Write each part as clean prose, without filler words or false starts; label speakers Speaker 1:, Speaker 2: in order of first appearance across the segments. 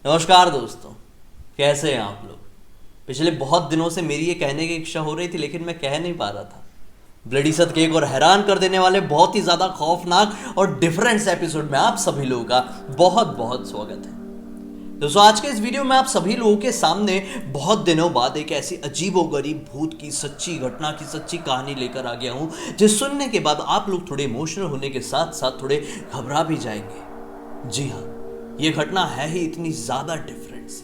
Speaker 1: नमस्कार दोस्तों, कैसे हैं आप लोग। पिछले बहुत दिनों से मेरी ये कहने की इच्छा हो रही थी लेकिन मैं कह नहीं पा रहा था। ब्लडी सत केक और हैरान कर देने वाले बहुत ही ज़्यादा खौफनाक और डिफरेंट एपिसोड में आप सभी लोगों का बहुत बहुत स्वागत है। दोस्तों, आज के इस वीडियो में आप सभी लोगों के सामने बहुत दिनों बाद एक ऐसी अजीबोगरीब भूत की सच्ची घटना की सच्ची कहानी लेकर आ गया हूं, जिस सुनने के बाद आप लोग थोड़े इमोशनल होने के साथ साथ थोड़े घबरा भी जाएंगे। जी हाँ, ये घटना है ही इतनी ज़्यादा डिफरेंट सी।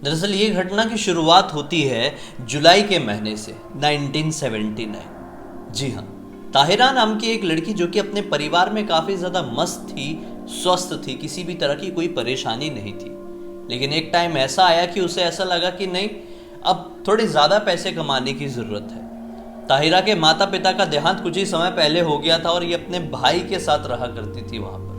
Speaker 1: दरअसल ये घटना की शुरुआत होती है जुलाई के महीने से 1979। जी हाँ, ताहिरा नाम की एक लड़की जो कि अपने परिवार में काफ़ी ज़्यादा मस्त थी, स्वस्थ थी, किसी भी तरह की कोई परेशानी नहीं थी। लेकिन एक टाइम ऐसा आया कि उसे ऐसा लगा कि नहीं, अब थोड़े ज़्यादा पैसे कमाने की ज़रूरत है। ताहिरा के माता पिता का देहांत कुछ ही समय पहले हो गया था और ये अपने भाई के साथ रहा करती थी वहाँ पर।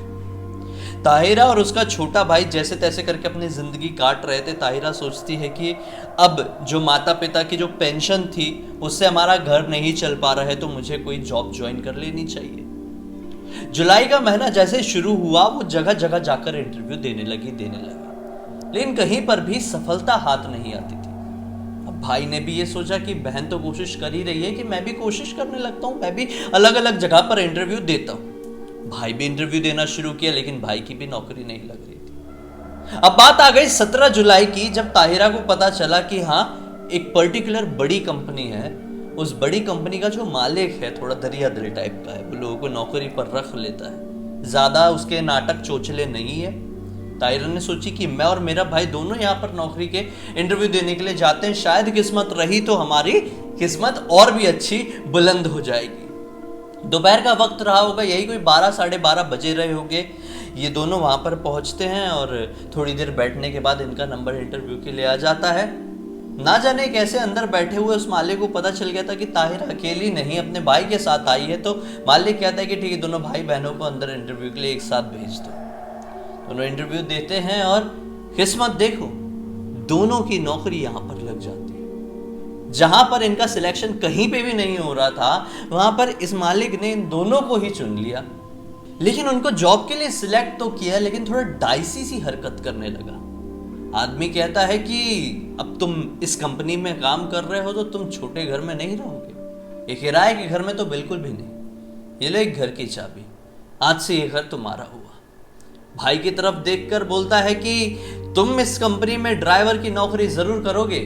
Speaker 1: ताहिरा और उसका छोटा भाई जैसे तैसे करके अपनी ज़िंदगी काट रहे थे। ताहिरा सोचती है कि अब जो माता पिता की जो पेंशन थी उससे हमारा घर नहीं चल पा रहा है, तो मुझे कोई जॉब ज्वाइन कर लेनी चाहिए। जुलाई का महीना जैसे शुरू हुआ, वो जगह जगह जाकर इंटरव्यू देने लगा, लेकिन कहीं पर भी सफलता हाथ नहीं आती थी। अब भाई ने भी ये सोचा कि बहन तो कोशिश कर ही रही है कि मैं भी कोशिश करने लगता हूँ, मैं भी अलग अलग जगह पर इंटरव्यू देता हूँ। भाई भी इंटरव्यू देना शुरू किया, लेकिन भाई की भी नौकरी नहीं लग रही थी। अब बात आ गई 17 जुलाई की, जब ताहिरा को पता चला कि हाँ, एक पर्टिकुलर बड़ी कंपनी है, उस बड़ी कंपनी का जो मालिक है थोड़ा दरियादिल टाइप का है, वो लोगों को नौकरी पर रख लेता है, ज़्यादा उसके नाटक चोचले नहीं है। ताहिरा ने सोची कि मैं और मेरा भाई दोनों यहाँ पर नौकरी के इंटरव्यू देने के लिए जाते हैं, शायद किस्मत रही तो हमारी किस्मत और भी अच्छी बुलंद हो जाएगी। दोपहर का वक्त रहा होगा, यही कोई 12 साढ़े 12 बजे रहे होंगे। ये दोनों वहाँ पर पहुँचते हैं और थोड़ी देर बैठने के बाद इनका नंबर इंटरव्यू के लिए आ जाता है। ना जाने कैसे अंदर बैठे हुए उस मालिक को पता चल गया था कि ताहिरा अकेली नहीं अपने भाई के साथ आई है, तो मालिक कहता है कि ठीक है, दोनों भाई बहनों को अंदर इंटरव्यू के लिए एक साथ भेज दो। दोनों इंटरव्यू देते हैं और किस्मत देखो, दोनों की नौकरी यहाँ पर लग जाती है। जहां पर इनका सिलेक्शन कहीं पे भी नहीं हो रहा था, वहां पर इस मालिक ने इन दोनों को ही चुन लिया। लेकिन उनको जॉब के लिए सिलेक्ट तो किया, लेकिन थोड़ा डाइसी सी हरकत करने लगा। आदमी कहता है कि अब तुम इस कंपनी में काम कर रहे हो तो तुम छोटे घर में नहीं रहोगे, ये किराए के घर में तो बिल्कुल भी नहीं। ये ले घर की चाबी, आज से ये घर तुम्हारा हुआ। भाई की तरफ देखकर बोलता है कि तुम इस कंपनी में ड्राइवर की नौकरी जरूर करोगे,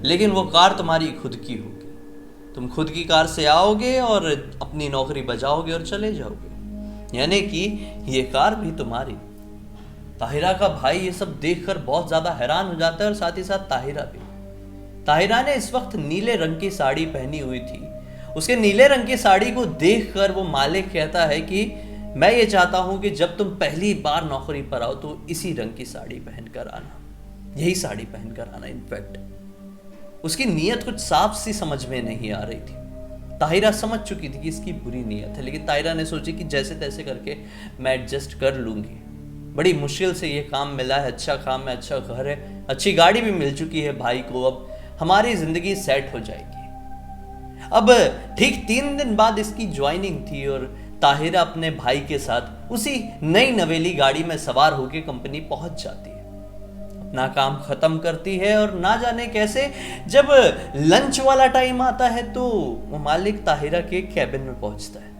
Speaker 1: लेकिन वो कार तुम्हारी खुद की होगी। तुम खुद की कार से आओगे और अपनी नौकरी बजाओगे और चले जाओगे, यानी कि ये कार भी तुम्हारी। ताहिरा का भाई ये सब देखकर बहुत ज्यादा हैरान हो जाता है और साथ ही साथ ताहिरा भी। ताहिरा ने इस वक्त नीले रंग की साड़ी पहनी हुई थी। उसके नीले रंग की साड़ी को देखकर वो मालिक कहता है कि मैं ये चाहता हूं कि जब तुम पहली बार नौकरी पर आओ तो इसी रंग की साड़ी पहनकर आना, यही साड़ी पहनकर आना। इनफैक्ट उसकी नीयत कुछ साफ सी समझ में नहीं आ रही थी। ताहिरा समझ चुकी थी कि इसकी बुरी नीयत है, लेकिन ताहिरा ने सोची कि जैसे तैसे करके मैं एडजस्ट कर लूंगी। बड़ी मुश्किल से ये काम मिला है, अच्छा काम है, अच्छा घर है, अच्छी गाड़ी भी मिल चुकी है भाई को, अब हमारी जिंदगी सेट हो जाएगी। अब ठीक 3 दिन बाद इसकी ज्वाइनिंग थी और ताहिरा अपने भाई के साथ उसी नई नवेली गाड़ी में सवार होकर कंपनी पहुंच जाती है, अपना काम खत्म करती है। और ना जाने कैसे जब लंच वाला टाइम आता है तो वो मालिक ताहिरा के कैबिन में पहुंचता है।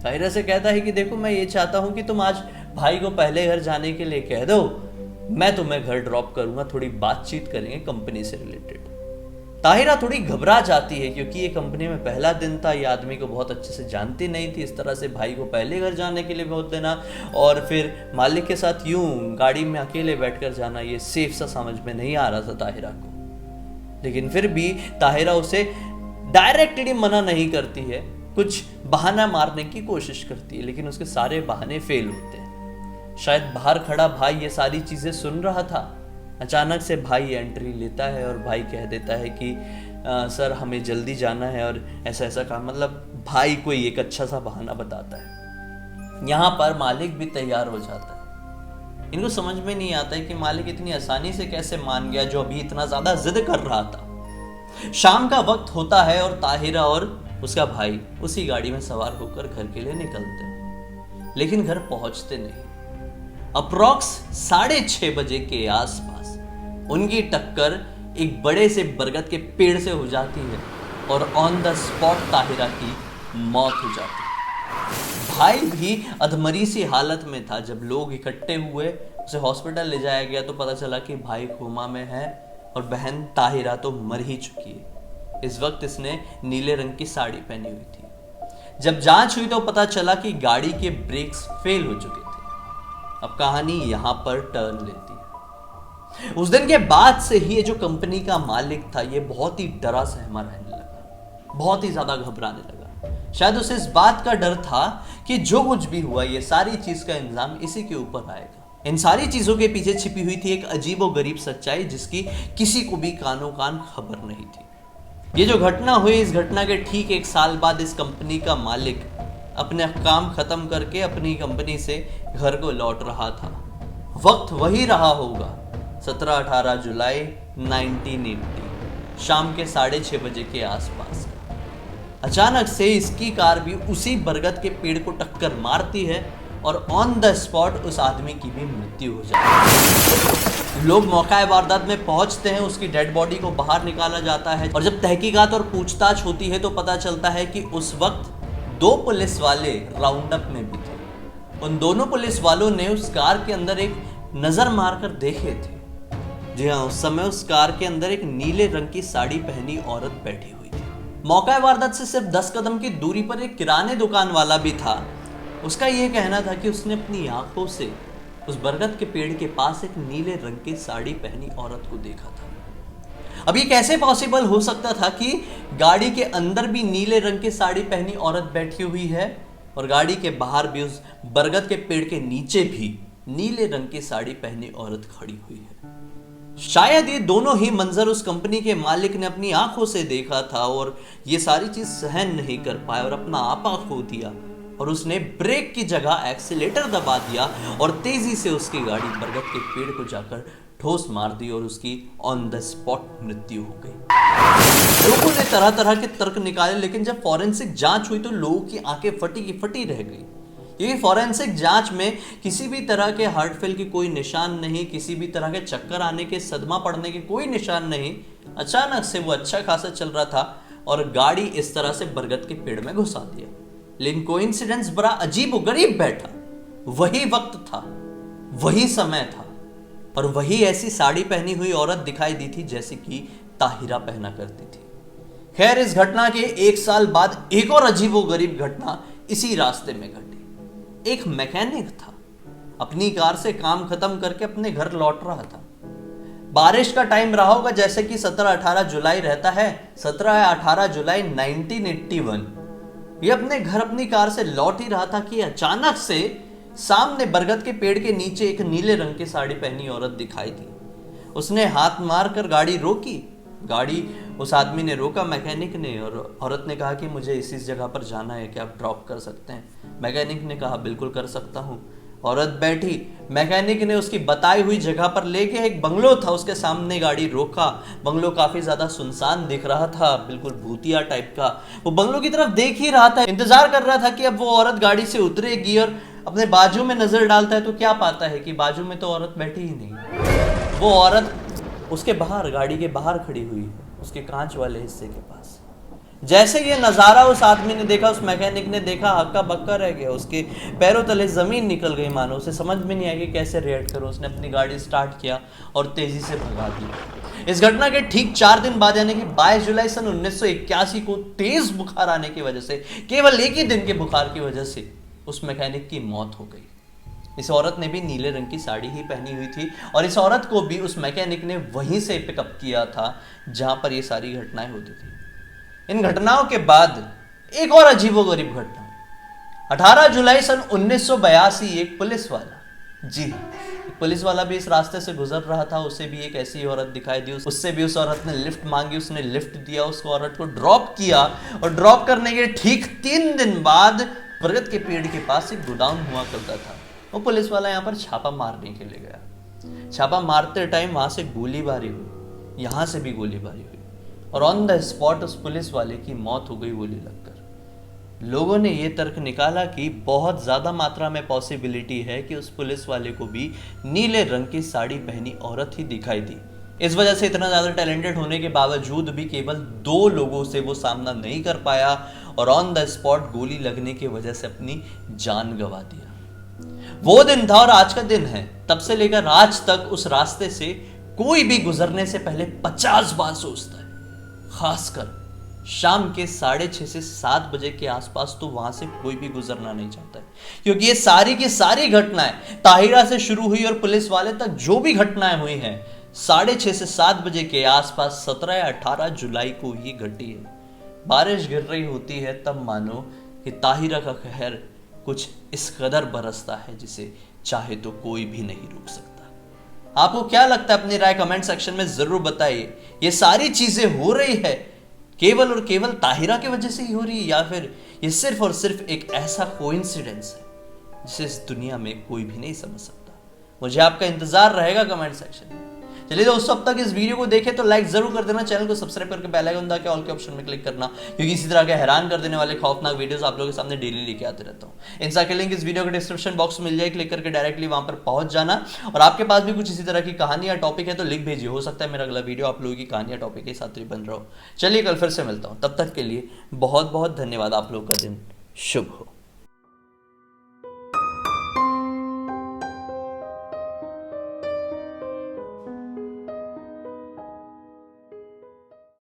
Speaker 1: ताहिरा से कहता है कि देखो, मैं ये चाहता हूं कि तुम आज भाई को पहले घर जाने के लिए कह दो, मैं तुम्हें घर ड्रॉप करूंगा, थोड़ी बातचीत करेंगे कंपनी से रिलेटेड। ताहिरा थोड़ी घबरा जाती है क्योंकि ये कंपनी में पहला दिन था, ये आदमी को बहुत अच्छे से जानती नहीं थी। इस तरह से भाई को पहले घर जाने के लिए बोल देना और फिर मालिक के साथ यूं गाड़ी में अकेले बैठकर जाना, ये सेफ सा समझ में नहीं आ रहा था ताहिरा को। लेकिन फिर भी ताहिरा उसे डायरेक्टली मना नहीं करती है, कुछ बहाना मारने की कोशिश करती है, लेकिन उसके सारे बहाने फेल होते हैं। शायद बाहर खड़ा भाई ये सारी चीजें सुन रहा था। अचानक से भाई एंट्री लेता है और भाई कह देता है कि सर हमें जल्दी जाना है और ऐसा ऐसा काम, मतलब भाई कोई एक अच्छा सा बहाना बताता है। यहाँ पर मालिक भी तैयार हो जाता है। इनको समझ में नहीं आता है कि मालिक इतनी आसानी से कैसे मान गया जो अभी इतना ज्यादा जिद कर रहा था। शाम का वक्त होता है और ताहिरा और उसका भाई उसी गाड़ी में सवार होकर घर के लिए निकलते हैं, लेकिन घर पहुंचते नहीं। अप्रॉक्स 6:30 के आसपास उनकी टक्कर एक बड़े से बरगद के पेड़ से हो जाती है और ऑन द स्पॉट ताहिरा की मौत हो जाती है। भाई भी अधमरी सी हालत में था। जब लोग इकट्ठे हुए, उसे हॉस्पिटल ले जाया गया तो पता चला कि भाई कोमा में है और बहन ताहिरा तो मर ही चुकी है। इस वक्त इसने नीले रंग की साड़ी पहनी हुई थी। जब जांच हुई तो पता चला कि गाड़ी के ब्रेक्स फेल हो चुके थे। अब कहानी यहां पर टर्न लेती है। उस दिन के बाद से ही ये जो कंपनी का मालिक था, ये बहुत ही डरा सहमा रहने लगा, बहुत ही ज्यादा घबराने लगा। शायद उसे इस बात का डर था कि जो कुछ भी हुआ, ये सारी चीज का इंजाम इसी के ऊपर आएगा। इन सारी चीजों के पीछे छिपी हुई थी एक अजीब और गरीब सच्चाई, जिसकी किसी को भी कानो कान खबर नहीं थी। ये जो घटना हुई, इस घटना के ठीक 1 साल बाद इस कंपनी का मालिक अपने काम खत्म करके अपनी कंपनी से घर को लौट रहा था। वक्त वही रहा होगा, 17-18 जुलाई 1980, शाम के 6:30 के आसपास का। अचानक से इसकी कार भी उसी बरगद के पेड़ को टक्कर मारती है और ऑन द स्पॉट उस आदमी की भी मृत्यु हो जाती है। लोग मौका वारदात में पहुंचते हैं, उसकी डेड बॉडी को बाहर निकाला जाता है और जब तहकीकात और पूछताछ होती है तो पता चलता है कि उस वक्त 2 पुलिस वाले राउंड अप में भी थे। उन दोनों पुलिस वालों ने उस कार के अंदर एक नजर मारकर देखे थे। जी हाँ, उस समय उस कार के अंदर एक नीले रंग की साड़ी पहनी औरत बैठी हुई थी। मौका वारदात से सिर्फ 10 कदम की दूरी पर एक किराने दुकान वाला भी था। उसका यह कहना था कि उसने अपनी आंखों से उस बरगद के पेड़ के पास एक नीले रंग की साड़ी पहनी औरत को देखा था। अब ये कैसे पॉसिबल हो सकता था कि गाड़ी के अंदर भी नीले रंग की साड़ी पहनी औरत बैठी हुई है और गाड़ी के बाहर भी उस बरगद के पेड़ के नीचे भी नीले रंग की साड़ी पहनी औरत खड़ी हुई है। शायद ये दोनों ही मंजर उस कंपनी के मालिक ने अपनी आंखों से देखा था और ये सारी चीज सहन नहीं कर पाया और अपना आपा खो दिया और उसने ब्रेक की जगह एक्सीलेटर दबा दिया और तेजी से उसकी गाड़ी बरगद के पेड़ को जाकर ठोस मार दी और उसकी ऑन द स्पॉट मृत्यु हो गई। लोगों ने तरह तरह के तर्क निकाले, लेकिन जब फॉरेंसिक जांच हुई तो लोगों की आंखें फटी की फटी रह गई। क्योंकि फॉरेंसिक जांच में किसी भी तरह के हार्ट फेल के कोई निशान नहीं, किसी भी तरह के चक्कर आने के, सदमा पड़ने के कोई निशान नहीं। अचानक से वो अच्छा खासा चल रहा था और गाड़ी इस तरह से बरगद के पेड़ में घुसा दिया। लेकिन कोइंसिडेंस बड़ा अजीब और गरीब बैठा। वही वक्त था, वही समय था और वही ऐसी साड़ी पहनी हुई औरत दिखाई दी थी जैसे कि ताहिरा पहना करती थी। खैर, इस घटना के 1 साल बाद एक और अजीब और गरीब घटना इसी रास्ते में घटी। एक मैकेनिक था, अपनी कार से काम खत्म करके अपने घर लौट रहा था। बारिश का टाइम रहा होगा, जैसे कि 17-18 जुलाई रहता है। 17-18 जुलाई 1981 ये अपने घर अपनी कार से लौट ही रहा था कि अचानक से सामने बरगद के पेड़ के नीचे एक नीले रंग की साड़ी पहनी औरत दिखाई दी। उसने हाथ मारकर गाड़ी रोकी। गाड़ी उस आदमी ने रोका, मैकेनिक ने, और औरत ने कहा कि मुझे इसी जगह पर जाना है, क्या आप ड्रॉप कर सकते हैं? मैकेनिक ने कहा बिल्कुल कर सकता हूँ। औरत बैठी, मैकेनिक ने उसकी बताई हुई जगह पर लेके, एक बंगलो था उसके सामने गाड़ी रोका। बंगलो काफी ज्यादा सुनसान दिख रहा था, बिल्कुल भूतिया टाइप का। वो बंगलो की तरफ देख ही रहा था, इंतजार कर रहा था कि अब वो औरत गाड़ी से उतरेगी और अपने बाजू में नजर डालता है तो क्या पाता है कि बाजू में तो औरत बैठी ही नहीं। वो औरत उसके बाहर, गाड़ी के बाहर खड़ी हुई है, उसके कांच वाले हिस्से के पास। जैसे ये नज़ारा उस आदमी ने देखा, उस मैकेनिक ने देखा, हक्का बक्का रह गया। उसके पैरों तले ज़मीन निकल गई मानो। उसे समझ में नहीं आया कि कैसे रिएक्ट करो। उसने अपनी गाड़ी स्टार्ट किया और तेज़ी से भगा दी। इस घटना के ठीक 4 दिन बाद, यानी कि 22 जुलाई सन 1981 को तेज़ बुखार आने की वजह से, केवल एक ही दिन के बुखार की वजह से उस मैकेनिक की मौत हो गई। इस औरत ने भी नीले रंग की साड़ी ही पहनी हुई थी और इस औरत को भी उस मैकेनिक ने वहीं से पिकअप किया था जहां पर ये सारी घटनाएं होती थी। इन घटनाओं के बाद एक और अजीबोगरीब घटना, 18 जुलाई सन 1982 एक पुलिस वाला, जी पुलिस वाला भी इस रास्ते से गुजर रहा था। उसे भी एक ऐसी औरत दिखाई दी। उससे भी उस औरत ने लिफ्ट मांगी, उसने लिफ्ट दिया, उस औरत को ड्रॉप किया और ड्रॉप करने के ठीक 3 दिन बाद बरगद के पेड़ के पास एक गोडाउन हुआ करता था। वो पुलिस वाला यहाँ पर छापा मारने के लिए गया। छापा मारते टाइम वहां से गोलीबारी हुई, यहाँ से भी गोलीबारी हुई और ऑन द स्पॉट उस पुलिस वाले की मौत हो गई गोली लगकर। लोगों ने ये तर्क निकाला कि बहुत ज़्यादा मात्रा में पॉसिबिलिटी है कि उस पुलिस वाले को भी नीले रंग की साड़ी पहनी औरत ही दिखाई दी। इस वजह से इतना ज़्यादा टैलेंटेड होने के बावजूद भी केवल 2 लोगों से वो सामना नहीं कर पाया और ऑन द स्पॉट गोली लगने की वजह से अपनी जान गंवा दिया। वो दिन था और आज का दिन है। तब से लेकर आज तक उस रास्ते से कोई भी गुजरने से पहले 50 बार सोचता है, खासकर शाम के 6:30 से 7 बजे के आसपास तो वहां से कोई भी गुजरना नहीं चाहता है, क्योंकि ये सारी की सारी घटनाएं ताहिरा से शुरू हुई और पुलिस वाले तक जो भी घटनाएं हुई हैं 6:30 से 7 बजे के आसपास 17 या 18 जुलाई को ही घटी है। बारिश गिर रही होती है तब मानो कि ताहिरा का कहर कुछ इस कदर बरसता है जिसे चाहे तो कोई भी नहीं रोक सकता। आपको क्या लगता है? अपनी राय कमेंट सेक्शन में जरूर बताइए। ये सारी चीजें हो रही है केवल और केवल ताहिरा की वजह से ही हो रही है, या फिर ये सिर्फ और सिर्फ एक ऐसा कोइंसिडेंस है जिसे इस दुनिया में कोई भी नहीं समझ सकता? मुझे आपका इंतजार रहेगा कमेंट सेक्शन में। चलिए दोस्तों, अब तक इस वीडियो को देखे तो लाइक जरूर कर देना, चैनल को सब्सक्राइब करके बेल आइकन दबा के ऑल के ऑप्शन में क्लिक करना, क्योंकि इसी तरह के हैरान कर देने वाले खौफनाक वीडियोस आप लोगों के सामने डेली लेके आते रहता हूँ। इन सबके लिंक इस वीडियो के डिस्क्रिप्शन बॉक्स में मिल जाए, क्लिक करके डायरेक्टली वहां पर पहुंच जाना। और आपके पास भी कुछ इसी तरह की कहानी या टॉपिक है तो लिख भेजिए, हो सकता है मेरा अगला वीडियो आप लोगों की कहानी या टॉपिक के साथ ही बन रहा हो। चलिए कल फिर से मिलता हूँ, तब तक के लिए बहुत बहुत धन्यवाद। आप लोग का दिन शुभ हो।